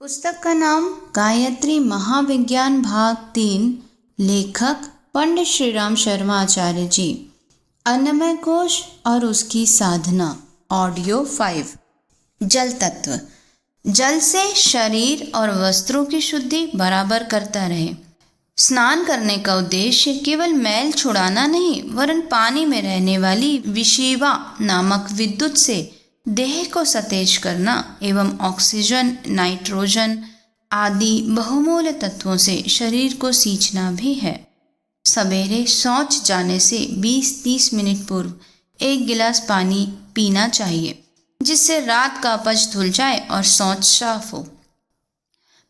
पुस्तक का नाम गायत्री महाविज्ञान भाग 3। लेखक पंडित श्रीराम शर्मा आचार्य जी। अन्नमय कोश और उसकी साधना। ऑडियो 5। जल तत्व। जल से शरीर और वस्त्रों की शुद्धि बराबर करता रहे। स्नान करने का उद्देश्य केवल मैल छुड़ाना नहीं, वरन पानी में रहने वाली विषेवा नामक विद्युत से देह को सतेज करना एवं ऑक्सीजन, नाइट्रोजन आदि बहुमूल्य तत्वों से शरीर को सींचना भी है। सवेरे शौच जाने से 20-30 मिनट पूर्व 1 गिलास पानी पीना चाहिए, जिससे रात का अपच धुल जाए और शौच साफ हो।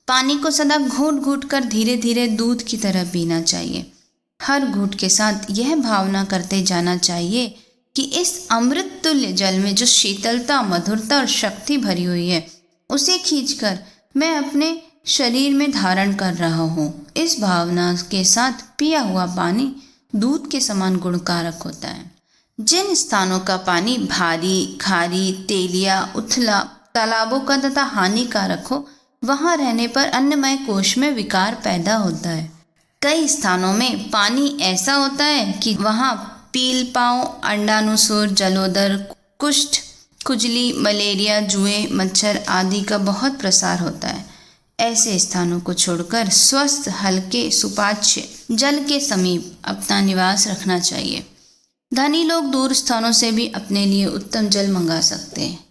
पानी को सदा घूंट घूंट कर धीरे धीरे दूध की तरह पीना चाहिए। हर घूंट के साथ यह भावना करते जाना चाहिए कि इस अमृत तुल्य जल में जो शीतलता, मधुरता और शक्ति भरी हुई है, उसे खींचकर मैं अपने शरीर में धारण कर रहा हूँ। इस भावना के साथ पिया हुआ पानी दूध के समान गुणकारक होता है। जिन स्थानों का पानी भारी, खारी, तेलिया, उथला, तालाबों का तथा हानिकारक हो, वहां रहने पर अन्नमय कोश में विकार पैदा होता है। कई स्थानों में पानी ऐसा होता है कि वहां पीलपाव, अंडानुसूर, जलोदर, कुष्ठ, खुजली, मलेरिया, जुएं, मच्छर आदि का बहुत प्रसार होता है। ऐसे स्थानों को छोड़कर स्वस्थ, हल्के, सुपाच्य जल के समीप अपना निवास रखना चाहिए। धनी लोग दूर स्थानों से भी अपने लिए उत्तम जल मंगा सकते हैं।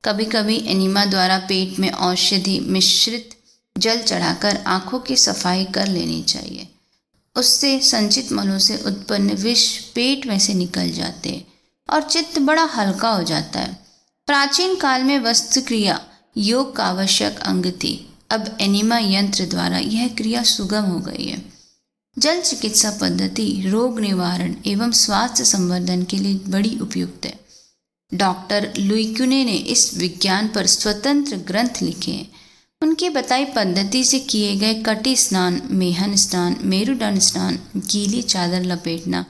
कभी कभी एनिमा द्वारा पेट में औषधि मिश्रित जल चढ़ाकर आंखों की सफाई कर लेनी चाहिए। उससे संचित मलों से उत्पन्न विष पेट में से निकल जाते हैं और चित्त बड़ा हल्का हो जाता है। प्राचीन काल में वस्त्र क्रिया योग का आवश्यक अंग थी। अब एनिमा यंत्र द्वारा यह क्रिया सुगम हो गई है। जल चिकित्सा पद्धति रोग निवारण एवं स्वास्थ्य संवर्धन के लिए बड़ी उपयुक्त है। डॉक्टर लुइक्यूने ने इस विज्ञान पर स्वतंत्र ग्रंथ लिखे हैं। उनकी बताई पद्धति से किए गए कटी स्नान, मेहन स्नान, मेरुदंड स्नान, गीली चादर लपेटना,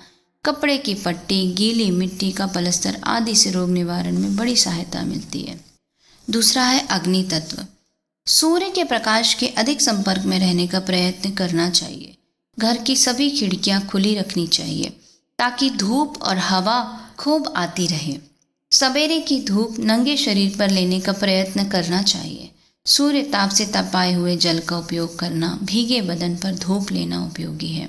कपड़े की पट्टी, गीली मिट्टी का पलस्तर आदि से रोग निवारण में बड़ी सहायता मिलती है। दूसरा है अग्नि तत्व। सूर्य के प्रकाश के अधिक संपर्क में रहने का प्रयत्न करना चाहिए। घर की सभी खिड़कियां खुली रखनी चाहिए ताकि धूप और हवा खूब आती रहे। सवेरे की धूप नंगे शरीर पर लेने का प्रयत्न करना चाहिए। सूर्य ताप से तपाए हुए जल का उपयोग करना, भीगे बदन पर धूप लेना उपयोगी है।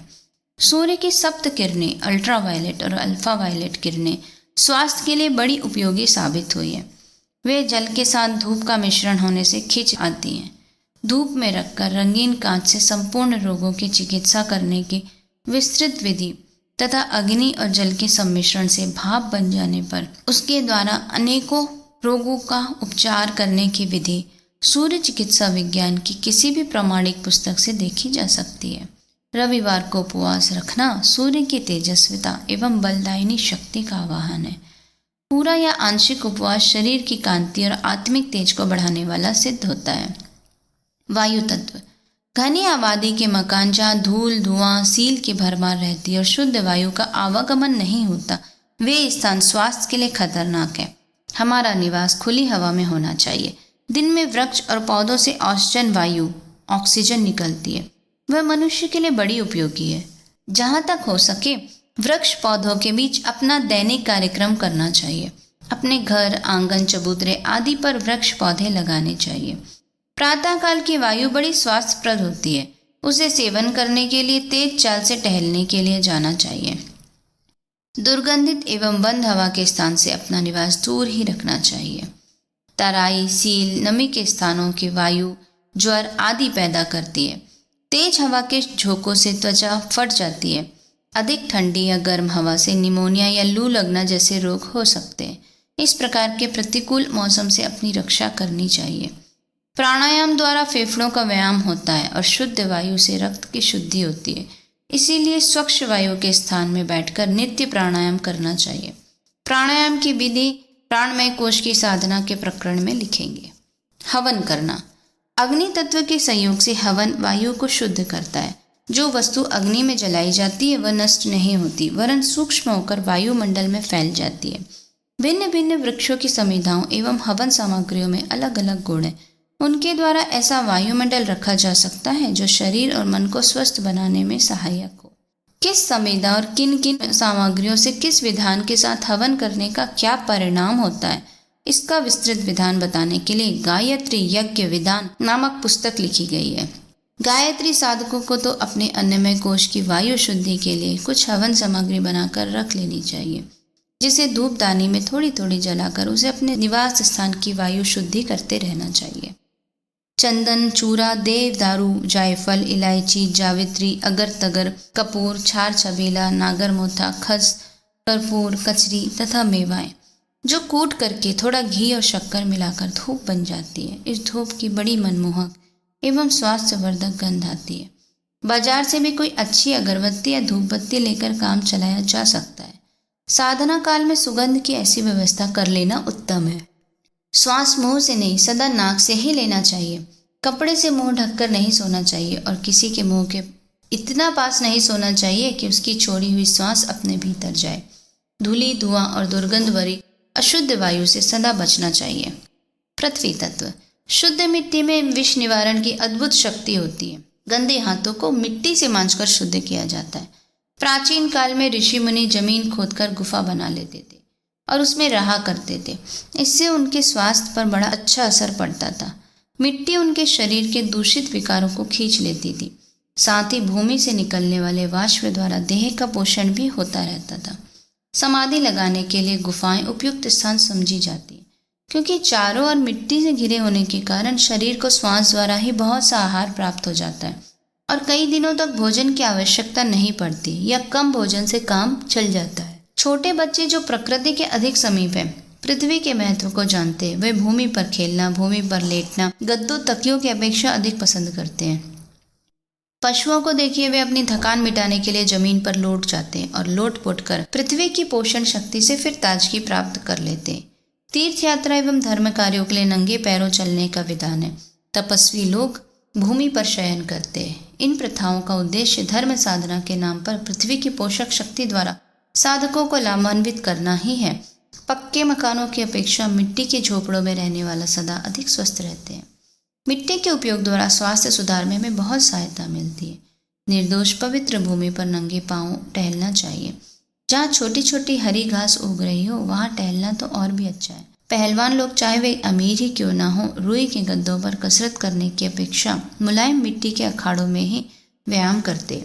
सूर्य की सप्त किरणें, अल्ट्रावायलेट और अल्फा वायलेट किरणें स्वास्थ्य के लिए बड़ी उपयोगी साबित हुई है। वे जल के साथ धूप का मिश्रण होने से खिंच आती हैं। धूप में रखकर रंगीन कांच से संपूर्ण रोगों की चिकित्सा करने की विस्तृत विधि तथा अग्नि और जल के सम्मिश्रण से भाप बन जाने पर उसके द्वारा अनेकों रोगों का उपचार करने की विधि सूर्य चिकित्सा विज्ञान की किसी भी प्रामाणिक पुस्तक से देखी जा सकती है। रविवार को उपवास रखना सूर्य की तेजस्विता एवं बलदायिनी शक्ति का आवाहन है। पूरा या आंशिक उपवास शरीर की कांति और आत्मिक तेज को बढ़ाने वाला सिद्ध होता है। वायु तत्व। घनी आबादी के मकान जहाँ धूल, धुआं, सील की भरमार रहती है और शुद्ध वायु का आवागमन नहीं होता, वे स्थान स्वास्थ्य के लिए खतरनाक है। हमारा निवास खुली हवा में होना चाहिए। दिन में वृक्ष और पौधों से ऑक्सीजन वायु, ऑक्सीजन निकलती है। वह मनुष्य के लिए बड़ी उपयोगी है। जहाँ तक हो सके वृक्ष पौधों के बीच अपना दैनिक कार्यक्रम करना चाहिए। अपने घर, आंगन, चबूतरे आदि पर वृक्ष पौधे लगाने चाहिए। प्रातःकाल की वायु बड़ी स्वास्थ्यप्रद होती है। उसे सेवन करने के लिए तेज चाल से टहलने के लिए जाना चाहिए। दुर्गंधित एवं बंद हवा के स्थान से अपना निवास दूर ही रखना चाहिए। तराई, सील, नमी के स्थानों की वायु ज्वर आदि पैदा करती है। तेज हवा के झोंकों से त्वचा फट जाती है। अधिक ठंडी या गर्म हवा से निमोनिया या लू लगना जैसे रोग हो सकते हैं। इस प्रकार के प्रतिकूल मौसम से अपनी रक्षा करनी चाहिए। प्राणायाम द्वारा फेफड़ों का व्यायाम होता है और शुद्ध वायु से रक्त की शुद्धि होती है। इसीलिए स्वच्छ वायु के स्थान में बैठकर नित्य प्राणायाम करना चाहिए। प्राणायाम की विधि प्राणमय कोश की साधना के प्रकरण में लिखेंगे। हवन करना। अग्नि तत्व के संयोग से हवन वायु को शुद्ध करता है। जो वस्तु अग्नि में जलाई जाती है वह नष्ट नहीं होती, वरन सूक्ष्म होकर वायुमंडल में फैल जाती है। भिन्न भिन्न वृक्षों की समिधाओं एवं हवन सामग्रियों में अलग अलग गुण हैं। उनके द्वारा ऐसा वायुमंडल रखा जा सकता है जो शरीर और मन को स्वस्थ बनाने में सहायक हो। किस संवेदा और किन किन सामग्रियों से किस विधान के साथ हवन करने का क्या परिणाम होता है, इसका विस्तृत विधान बताने के लिए गायत्री यज्ञ विधान नामक पुस्तक लिखी गई है। गायत्री साधकों को तो अपने अन्नमय कोश की वायु शुद्धि के लिए कुछ हवन सामग्री बनाकर रख लेनी चाहिए, जिसे धूपदानी में थोड़ी थोड़ी जलाकर उसे अपने निवास स्थान की वायु शुद्धि करते रहना चाहिए। चंदन, चूरा, देवदारू, जायफल, इलायची, जावित्री, अगर तगर, कपूर, छार छबीला, नागरमोथा, खस, कर्पूर, कचरी तथा मेवाएं जो कूट करके थोड़ा घी और शक्कर मिलाकर धूप बन जाती है। इस धूप की बड़ी मनमोहक एवं स्वास्थ्यवर्धक गंध आती है। बाजार से भी कोई अच्छी अगरबत्ती या धूपबत्ती लेकर काम चलाया जा सकता है। साधना काल में सुगंध की ऐसी व्यवस्था कर लेना उत्तम है। श्वास मुंह से नहीं, सदा नाक से ही लेना चाहिए। कपड़े से मुंह ढककर नहीं सोना चाहिए और किसी के मुंह के इतना पास नहीं सोना चाहिए कि उसकी छोड़ी हुई श्वास अपने भीतर जाए। धूली, धुआं और दुर्गंध भरी अशुद्ध वायु से सदा बचना चाहिए। पृथ्वी तत्व। शुद्ध मिट्टी में विष निवारण की अद्भुत शक्ति होती है। गंदे हाथों को मिट्टी से मांजकर शुद्ध किया जाता है। प्राचीन काल में ऋषि मुनि जमीन खोदकर गुफा बना लेते थे और उसमें रहा करते थे। इससे उनके स्वास्थ्य पर बड़ा अच्छा असर पड़ता था। मिट्टी उनके शरीर के दूषित विकारों को खींच लेती थी। साथ ही भूमि से निकलने वाले वाष्प द्वारा देह का पोषण भी होता रहता था। समाधि लगाने के लिए गुफाएं उपयुक्त स्थान समझी जाती है, क्योंकि चारों ओर मिट्टी से घिरे होने के कारण शरीर को श्वास द्वारा ही बहुत सा आहार प्राप्त हो जाता है और कई दिनों तक भोजन की आवश्यकता नहीं पड़ती या कम भोजन से काम चल जाता है। छोटे बच्चे जो प्रकृति के अधिक समीप हैं, पृथ्वी के महत्व को जानते हैं, वे भूमि पर खेलना, भूमि पर लेटना, गद्दों तकियों की अपेक्षा अधिक पसंद करते हैं। पशुओं को देखिए, वे अपनी थकान मिटाने के लिए जमीन पर लौट जाते हैं और लोट पोट कर पृथ्वी की पोषण शक्ति से फिर ताजगी प्राप्त कर लेते हैं। तीर्थ यात्रा एवं धर्म कार्यों के लिए नंगे पैरों चलने का विधान है। तपस्वी लोग भूमि पर शयन करते हैं। इन प्रथाओं का उद्देश्य धर्म साधना के नाम पर पृथ्वी की पोषक शक्ति द्वारा साधकों को लाभान्वित करना ही है। पक्के मकानों की अपेक्षा मिट्टी के झोपड़ों में रहने वाला सदा अधिक स्वस्थ रहते हैं। मिट्टी के उपयोग द्वारा स्वास्थ्य सुधार में हमें बहुत सहायता मिलती है। निर्दोष पवित्र भूमि पर नंगे पांव टहलना चाहिए। जहाँ छोटी छोटी हरी घास उग रही हो वहाँ टहलना तो और भी अच्छा है। पहलवान लोग चाहे वे अमीर ही क्यों ना हो, रुई के गद्दों पर कसरत करने की अपेक्षा मुलायम मिट्टी के अखाड़ों में ही व्यायाम करते,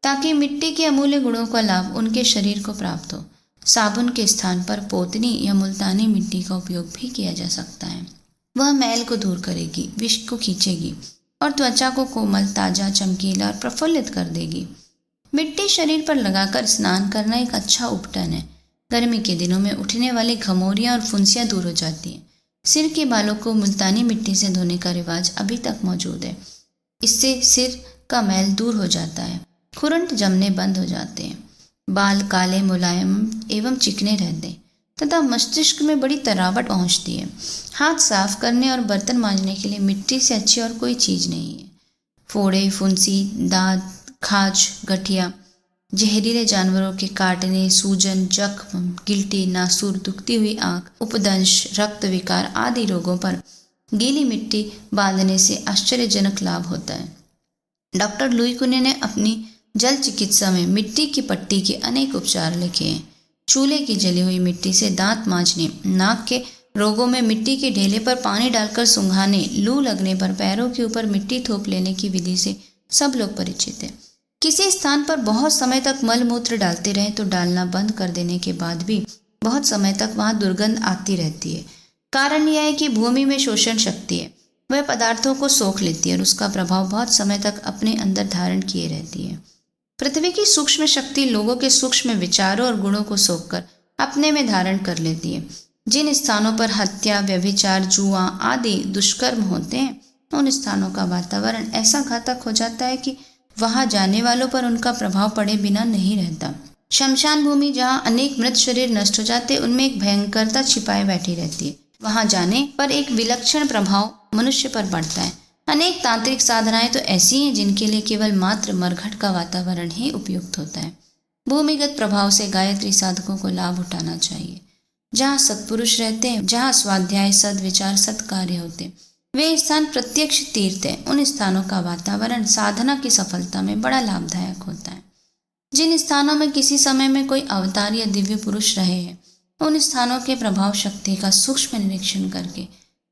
ताकि मिट्टी के अमूल्य गुणों का लाभ उनके शरीर को प्राप्त हो। साबुन के स्थान पर पोतनी या मुल्तानी मिट्टी का उपयोग भी किया जा सकता है। वह मैल को दूर करेगी, विष को खींचेगी और त्वचा को कोमल, ताजा, चमकीला और प्रफुल्लित कर देगी। मिट्टी शरीर पर लगाकर स्नान करना एक अच्छा उपटन है। गर्मी के दिनों में उठने वाली घमौरियां और फुंसियां दूर हो जाती हैं। सिर के बालों को मुल्तानी मिट्टी से धोने का रिवाज अभी तक मौजूद है। इससे सिर का मैल दूर हो जाता है, खुरंट जमने बंद हो जाते हैं, बाल काले, मुलायम एवं चिकने रहते हैं तथा मस्तिष्क में बड़ी तरावट पहुंचती है। हाथ साफ करने और बर्तन मांजने के लिए मिट्टी से अच्छी और कोई चीज़ नहीं है। फोड़े, फुंसी, दांत, खाज, गठिया, जहरीले जानवरों के काटने, सूजन, जख्म, गिल्टी, नासूर, दुखती हुई आंख, उपदंश, रक्त विकार आदि रोगों पर गीली मिट्टी बांधने से आश्चर्यजनक लाभ होता है। डॉक्टर लुई कुने ने अपनी जल चिकित्सा में मिट्टी की पट्टी के अनेक उपचार लिखे हैं। चूल्हे की जली हुई मिट्टी से दांत मांजने, नाक के रोगों में मिट्टी के ढेले पर पानी डालकर सूंघाने, लू लगने पर पैरों के ऊपर मिट्टी थोप लेने की विधि से सब लोग परिचित हैं। किसी स्थान पर बहुत समय तक मल मूत्र डालते रहें तो डालना बंद कर देने के बाद भी बहुत समय तक वहां दुर्गंध आती रहती है। कारण यह है कि भूमि में शोषण शक्ति है, वह पदार्थों को सोख लेती है और उसका प्रभाव बहुत समय तक अपने अंदर धारण किए रहती है। पृथ्वी की सूक्ष्म शक्ति लोगों के सूक्ष्म विचारों और गुणों को सोखकर अपने में धारण कर लेती है। जिन स्थानों पर हत्या, व्यभिचार, जुआ आदि दुष्कर्म होते हैं, उन स्थानों का वातावरण ऐसा घातक हो जाता है कि वहां जाने वालों पर उनका प्रभाव पड़े बिना नहीं रहता। शमशान भूमि जहां अनेक मृत शरीर नष्ट हो जाते, उनमें एक भयंकरता छिपाए बैठी रहती है। वहां जाने पर एक विलक्षण प्रभाव मनुष्य पर पड़ता है। अनेक तांत्रिक साधनाएं तो ऐसी हैं जिनके लिए केवल मात्र मरघट का वातावरण ही उपयुक्त होता है। भूमिगत प्रभाव से गायत्री साधकों को लाभ उठाना चाहिए। जहाँ सत्पुरुष रहते हैं, जहाँ स्वाध्याय, सद्विचार, सत्कार्य होते हैं, वे स्थान प्रत्यक्ष तीर्थ है। उन स्थानों का वातावरण साधना की सफलता में बड़ा लाभदायक होता है। जिन स्थानों में किसी समय में कोई अवतार या दिव्य पुरुष रहे हैं, उन स्थानों के प्रभाव शक्ति का सूक्ष्म निरीक्षण करके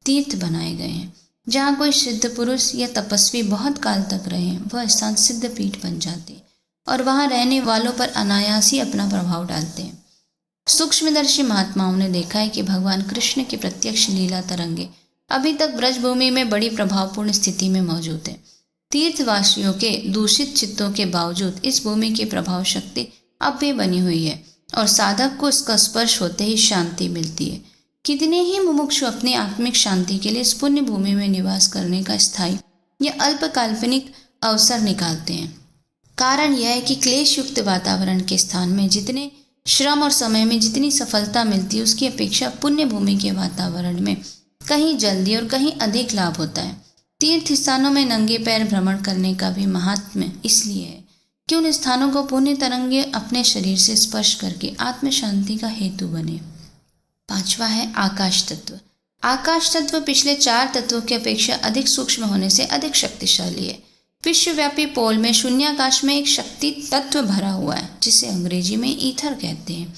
तीर्थ बनाए गए हैं। जहाँ कोई सिद्ध पुरुष या तपस्वी बहुत काल तक रहे हैं, वह स्थान सिद्ध पीठ बन जाते हैं और वहाँ रहने वालों पर अनायास ही अपना प्रभाव डालते हैं। सूक्ष्मदर्शी महात्माओं ने देखा है कि भगवान कृष्ण की प्रत्यक्ष लीला तरंगे अभी तक ब्रजभूमि में बड़ी प्रभावपूर्ण स्थिति में मौजूद है। तीर्थवासियों के दूषित चित्तों के बावजूद इस भूमि की प्रभाव शक्ति अब भी बनी हुई है और साधक को इसका स्पर्श होते ही शांति मिलती है। कितने ही मुमुक्षु अपनी आत्मिक शांति के लिए इस पुण्य भूमि में निवास करने का स्थायी या अल्प काल्पनिक अवसर निकालते हैं। कारण यह है कि क्लेश युक्त वातावरण के स्थान में जितने श्रम और समय में जितनी सफलता मिलती है, उसकी अपेक्षा पुण्य भूमि के वातावरण में कहीं जल्दी और कहीं अधिक लाभ होता है। तीर्थ स्थानों में नंगे पैर भ्रमण करने का भी महात्म्य इसलिए है कि उन स्थानों को पुण्य तरंगे अपने शरीर से स्पर्श करके आत्म शांति का हेतु बने। 5वां है आकाश तत्व। आकाश तत्व पिछले 4 तत्वों की अपेक्षा अधिक सूक्ष्म होने से अधिक शक्तिशाली है। विश्वव्यापी पोल में शून्याकाश में एक शक्ति तत्व भरा हुआ है, जिसे अंग्रेजी में ईथर कहते हैं।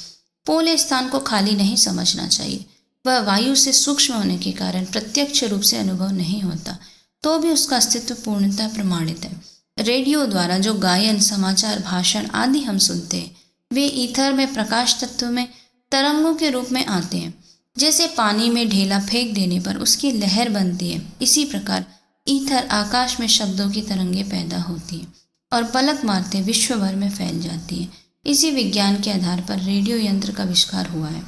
पोल स्थान को खाली नहीं समझना चाहिए। वह वायु से सूक्ष्म होने के कारण प्रत्यक्ष रूप से अनुभव नहीं होता, तो भी उसका अस्तित्व पूर्णतः प्रमाणित है। रेडियो द्वारा जो गायन, समाचार, भाषण आदि हम सुनते हैं, वे ईथर में प्रकाश तत्व में तरंगों के रूप में आते हैं। जैसे पानी में ढेला फेंक देने पर उसकी लहर बनती है, इसी प्रकार ईथर आकाश में शब्दों की तरंगें पैदा होती हैं और पलक मारते विश्व भर में फैल जाती हैं। इसी विज्ञान के आधार पर रेडियो यंत्र का आविष्कार हुआ है।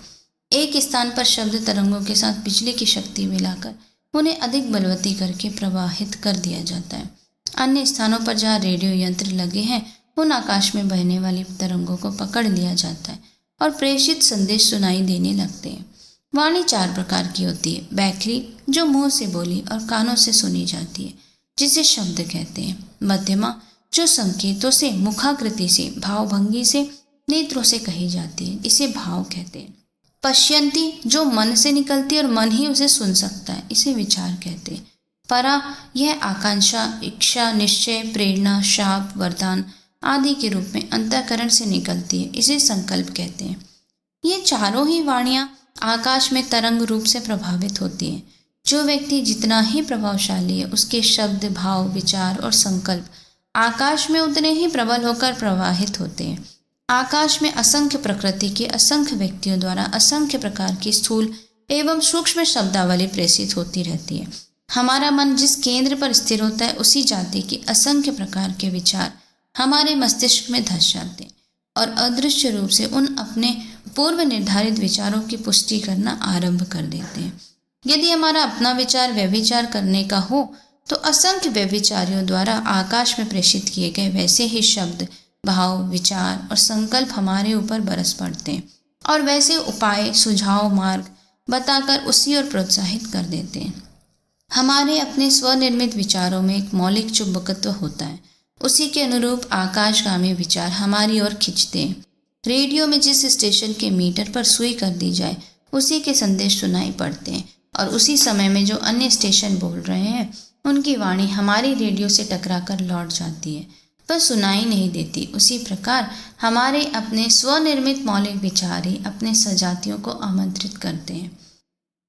एक स्थान पर शब्द तरंगों के साथ बिजली की शक्ति मिलाकर उन्हें अधिक बलवती करके प्रवाहित कर दिया जाता है। अन्य स्थानों पर जहाँ रेडियो यंत्र लगे हैं, उन आकाश में बहने वाली तरंगों को पकड़ लिया जाता है और प्रेषित संदेश सुनाई देने लगते हैं। वाणी 4 प्रकार की होती है। बैखरी, जो मुंह से बोली और कानों से सुनी जाती है, जिसे शब्द कहते हैं। मध्यमा, जो संकेतों से, मुखाकृति से, भावभंगी से, नेत्रों से कही जाती है, इसे भाव कहते हैं। पश्यंती, जो मन से निकलती है और मन ही उसे सुन सकता है, इसे विचार कहते हैं। परा, यह आकांक्षा, इच्छा, निश्चय, प्रेरणा, शाप, वरदान आदि के रूप में अंतःकरण से निकलती है, इसे संकल्प कहते हैं। ये चारों ही वाणियाँ आकाश में तरंग रूप से प्रभावित होती हैं। जो व्यक्ति जितना ही प्रभावशाली है, उसके शब्द, भाव, विचार और संकल्प आकाश में उतने ही प्रबल होकर प्रवाहित होते हैं। आकाश में असंख्य प्रकृति के असंख्य व्यक्तियों द्वारा असंख्य प्रकार की स्थूल एवं सूक्ष्म शब्दावली प्रेषित होती रहती है। हमारा मन जिस केंद्र पर स्थिर होता है, उसी जाति के असंख्य प्रकार के विचार हमारे मस्तिष्क में धस जाते हैं और अदृश्य रूप से उन अपने पूर्व निर्धारित विचारों की पुष्टि करना आरंभ कर देते हैं। यदि हमारा अपना विचार व्यभिचार करने का हो, तो असंख्य व्यभिचारियों द्वारा आकाश में प्रेषित किए गए वैसे ही शब्द, भाव, विचार और संकल्प हमारे ऊपर बरस पड़ते हैं और वैसे उपाय, सुझाव, मार्ग बताकर उसी ओर प्रोत्साहित कर देते हैं। हमारे अपने स्वनिर्मित विचारों में एक मौलिक चुंबकत्व होता है, उसी के अनुरूप आकाशगामी विचार हमारी ओर खींचते हैं। रेडियो में जिस स्टेशन के मीटर पर सुई कर दी जाए, उसी के संदेश सुनाई पड़ते हैं और उसी समय में जो अन्य स्टेशन बोल रहे हैं, उनकी वाणी हमारी रेडियो से टकराकर लौट जाती है, पर सुनाई नहीं देती। उसी प्रकार हमारे अपने स्वनिर्मित मौलिक विचार ही अपने सजातियों को आमंत्रित करते हैं।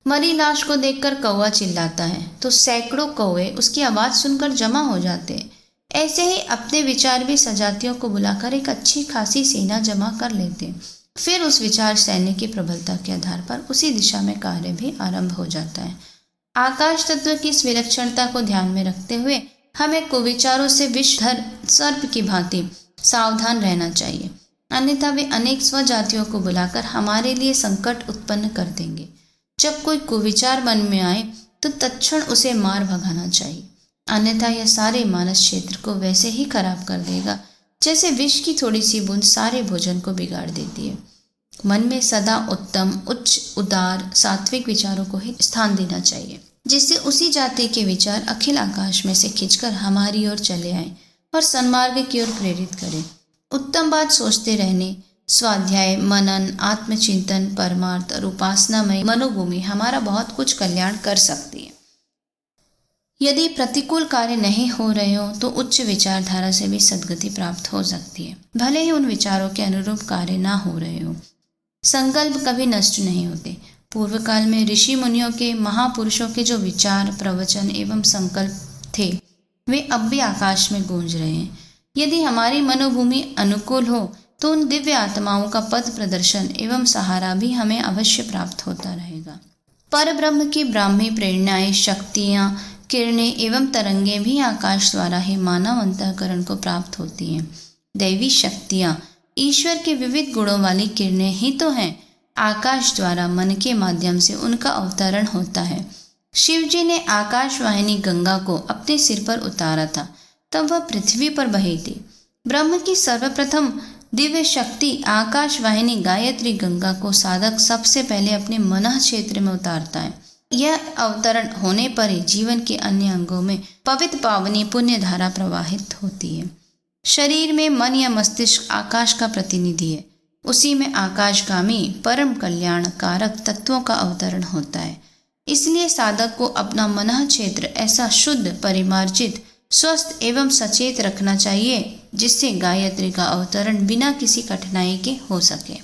मरी लाश को देखकर कौवा चिल्लाता है तो सैकड़ों कौवे उसकी आवाज़ सुनकर जमा हो जाते हैं। ऐसे ही अपने विचार भी सजातियों को बुलाकर एक अच्छी खासी सेना जमा कर लेते हैं। फिर उस विचार सैन्य की प्रबलता के आधार पर उसी दिशा में कार्य भी आरंभ हो जाता है। आकाश तत्व की इस विलक्षणता को ध्यान में रखते हुए हमें कुविचारों से विषधर सर्प की भांति सावधान रहना चाहिए, अन्यथा वे अनेक स्वजातियों को बुलाकर हमारे लिए संकट उत्पन्न कर देंगे। जब कोई कुविचार मन में आए तो तत्क्षण उसे मार भगाना चाहिए, अन्यथा यह सारे मानस क्षेत्र को वैसे ही खराब कर देगा जैसे विष की थोड़ी सी बूंद सारे भोजन को बिगाड़ देती है। मन में सदा उत्तम, उच्च, उदार, सात्विक विचारों को ही स्थान देना चाहिए, जिससे उसी जाति के विचार अखिल आकाश में से खींचकर हमारी ओर चले आए और सन्मार्ग की ओर प्रेरित करें। उत्तम बात सोचते रहने, स्वाध्याय, मनन, आत्मचिंतन, परमार्थ और उपासनामय मनोभूमि हमारा बहुत कुछ कल्याण कर सकती है। यदि प्रतिकूल कार्य नहीं हो रहे हो तो उच्च विचारधारा से भी सद्गति प्राप्त हो सकती है, भले ही उन विचारों के अनुरूप कार्य ना हो रहे हो। संकल्प कभी नष्ट नहीं होते। पूर्व काल में ऋषि मुनियों के, महापुरुषों के जो विचार, प्रवचन एवं संकल्प थे वे अब भी आकाश में गूंज रहे हैं। यदि हमारी मनोभूमि अनुकूल हो तो उन दिव्य आत्माओं का पद प्रदर्शन एवं सहारा भी हमें अवश्य प्राप्त होता रहेगा। पर ब्रह्म की ब्राह्मी प्रेरणाएं, शक्तियाँ, किरणें एवं तरंगें भी आकाश द्वारा ही मानव अंतःकरण को प्राप्त होती हैं। दैवी शक्तियाँ, ईश्वर के विविध गुणों वाली किरणें ही तो हैं। आकाश द्वारा मन के माध्यम से उनका अवतरण होता है। शिव जी ने आकाशवाहिनी गंगा को अपने सिर पर उतारा था, तब वह पृथ्वी पर बही थी। ब्रह्म की सर्वप्रथम दिव्य शक्ति आकाशवाहिनी गायत्री गंगा को साधक सबसे पहले अपने मनः क्षेत्र में उतारता है। यह अवतरण होने पर ही जीवन के अन्य अंगों में पवित्र पावनी पुण्य धारा प्रवाहित होती है। शरीर में मन या मस्तिष्क आकाश का प्रतिनिधि है, उसी में आकाशगामी परम कल्याण कारक तत्वों का अवतरण होता है। इसलिए साधक को अपना मनः क्षेत्र ऐसा शुद्ध, परिमार्जित, स्वस्थ एवं सचेत रखना चाहिए जिससे गायत्री का अवतरण बिना किसी कठिनाई के हो सके।